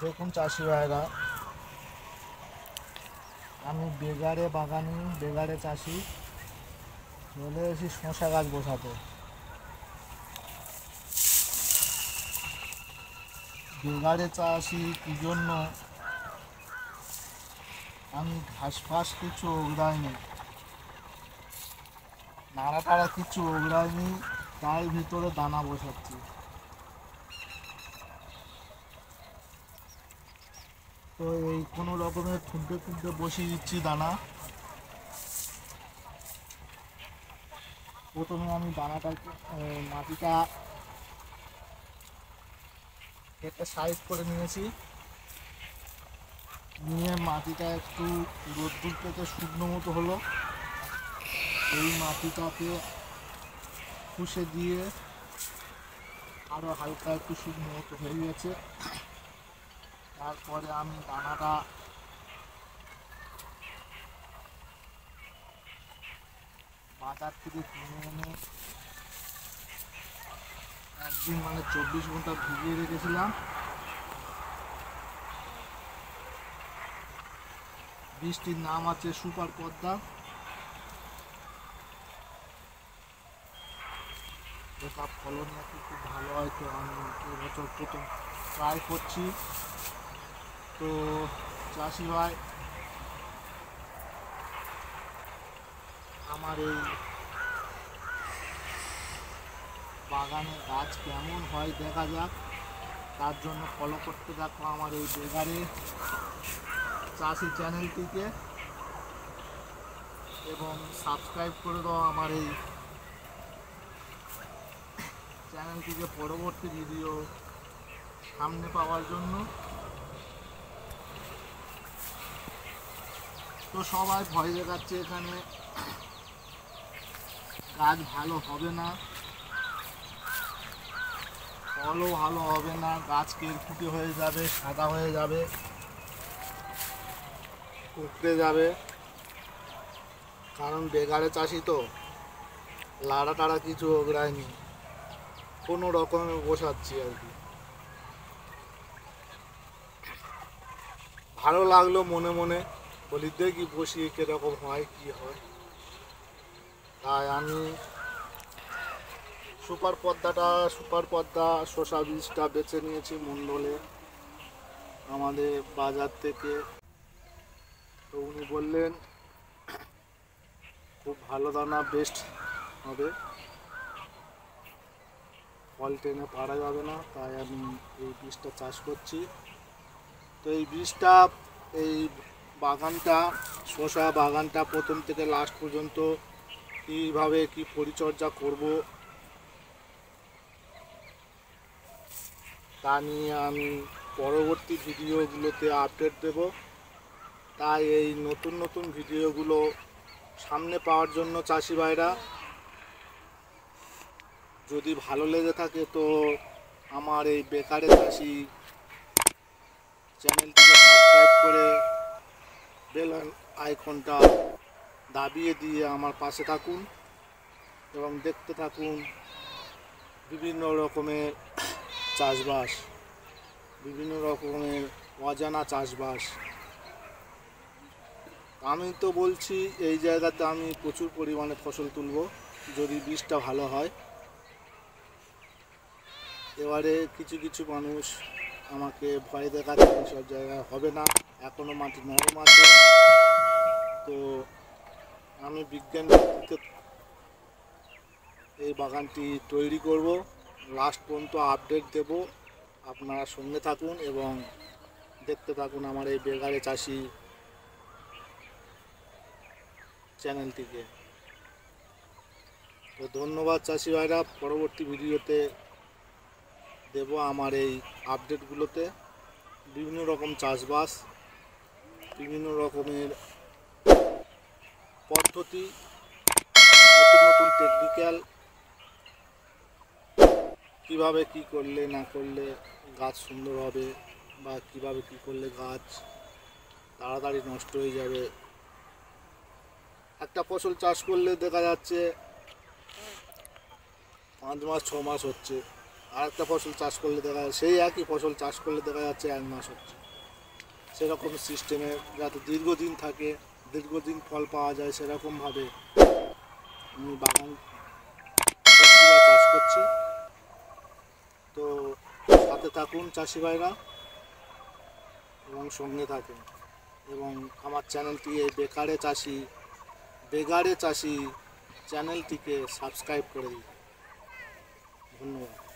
দেখুন চাষি ভাইরা, আমি বেগারে চাষি চলে এসেছি শসা গাছ বসাতে। বেগারে চাষি কি জন্য, আমি ঘাস ফাস কিছু ওগড়াইনি, নাড়া টাড়া কিছু ওগড়াইনি, তার ভিতরে দানা বসাচ্ছি। তো এই কোনো রকমের খুঁটে খুঁটে বসিয়ে দিচ্ছি দানা। প্রথমে আমি দানাটাকে মাটিটা একটা সাইজ করে নিয়েছি, নিয়ে মাটিটা একটু রোদ্দুর থেকে শুকনো মতো হলো, এই মাটিটাকে খুশে দিয়ে আরও হালকা একটু শুকনো মতো হয়ে গেছে। তারপরে আমি দানাটা বাজার থেকে কিনে এনে একদিন 24 ঘন্টা ভিজিয়ে রেখেছিলাম। বৃষ্টির নাম আছে সুপার পদ্মা। এটা ফলন নাকি খুব ভালো হয়, তো আমি এবছর প্রথম ট্রাই করছি। তো চাষি ভাই, আমার এই বাগানে গাছ কেমন হয় দেখা যাক, তার জন্য ফলো করতে থাকো আমার এই বেগারে চাষি চ্যানেলটিকে, এবং সাবস্ক্রাইব করে দাও আমার এই চ্যানেলটিকে পরবর্তী ভিডিও সামনে পাওয়ার জন্য। তো সবাই ভয় দেখাচ্ছে এখানে গাছ ভালো হবে না, ফলও ভালো হবে না, গাছ কেরকুটে হয়ে যাবে, সাদা হয়ে যাবে, কুকড়ে যাবে। কারণ বেগারে চাষি তো লাড়া টাড়া কিছু ওগড়ায়নি, কোনো রকমে বসাচ্ছি আর কি। ভালো লাগলো মনে মনে, বলি দেখি বসিয়ে কীরকম হয় কি হয়। তাই আমি সুপার পদ্মা শসা বীজটা বেছে নিয়েছি মণ্ডলে আমাদের বাজার থেকে। তো উনি বললেন খুব ভালো দানা, বেস্ট হবে, ফল টেনে পারা যাবে না, তাই আমি এই বীজটা চাষ করছি। তো এই বীজটা, এই বাগানটা, শসা বাগানটা প্রথম থেকে লাস্ট পর্যন্ত কীভাবে কি পরিচর্যা করব তা নিয়ে আমি পরবর্তী ভিডিওগুলোতে আপডেট দেব। তাই এই নতুন নতুন ভিডিওগুলো সামনে পাওয়ার জন্য চাষি ভাইরা, যদি ভালো লেগে থাকে তো আমার এই বেকারে চাষি চ্যানেলটিকে সাবস্ক্রাইব করে বেল আইকনটা দাবিয়ে দিয়ে আমার পাশে থাকুন এবং দেখতে থাকুন বিভিন্ন রকমের চাষবাস, বিভিন্ন রকমের অজানা চাষবাস। আমি তো বলছি এই জায়গাতে আমি প্রচুর পরিমাণে ফসল তুলব যদি বীজটা ভালো হয়। এবারে কিছু কিছু মানুষ আমাকে ভয় দেখাচ্ছে সব জায়গায় হবে না, এখনও মাটি নরম আছে। তো আমি বিজ্ঞান ভিত্তিতে এই বাগানটি তৈরি করব, লাস্ট পর্যন্ত আপডেট দেব। আপনারা সঙ্গে থাকুন এবং দেখতে থাকুন আমার এই বেগারে চাষি চ্যানেলটিকে। তো ধন্যবাদ চাষি ভাইরা, পরবর্তী ভিডিওতে দেব আমার এই আপডেটগুলোতে বিভিন্ন রকম চাষবাস, বিভিন্ন রকমের পদ্ধতি, নতুন নতুন টেকনিক্যাল, কিভাবে কি করলে না করলে গাছ সুন্দর হবে, বা কিভাবে কি করলে গাছ তাড়াতাড়ি নষ্ট হয়ে যাবে। একটা ফসল চাষ করলে দেখা যাচ্ছে 5 মাস 6 মাস হচ্ছে, আরেকটা ফসল চাষ করলে দেখা যায় সেই একই ফসল চাষ করলে দেখা যাচ্ছে 1 মাস হচ্ছে। সেরকম সিস্টেমে যাতে দীর্ঘদিন থাকে, দীর্ঘদিন ফল পাওয়া যায় সেরকমভাবে আমি বাগান চাষ করছি। তো সাথে থাকুন চাষি ভাইরা এবং সঙ্গে থাকুন, এবং আমার চ্যানেলটি এই বেগারে চাষি চ্যানেলটিকে সাবস্ক্রাইব করে দিন। ধন্যবাদ।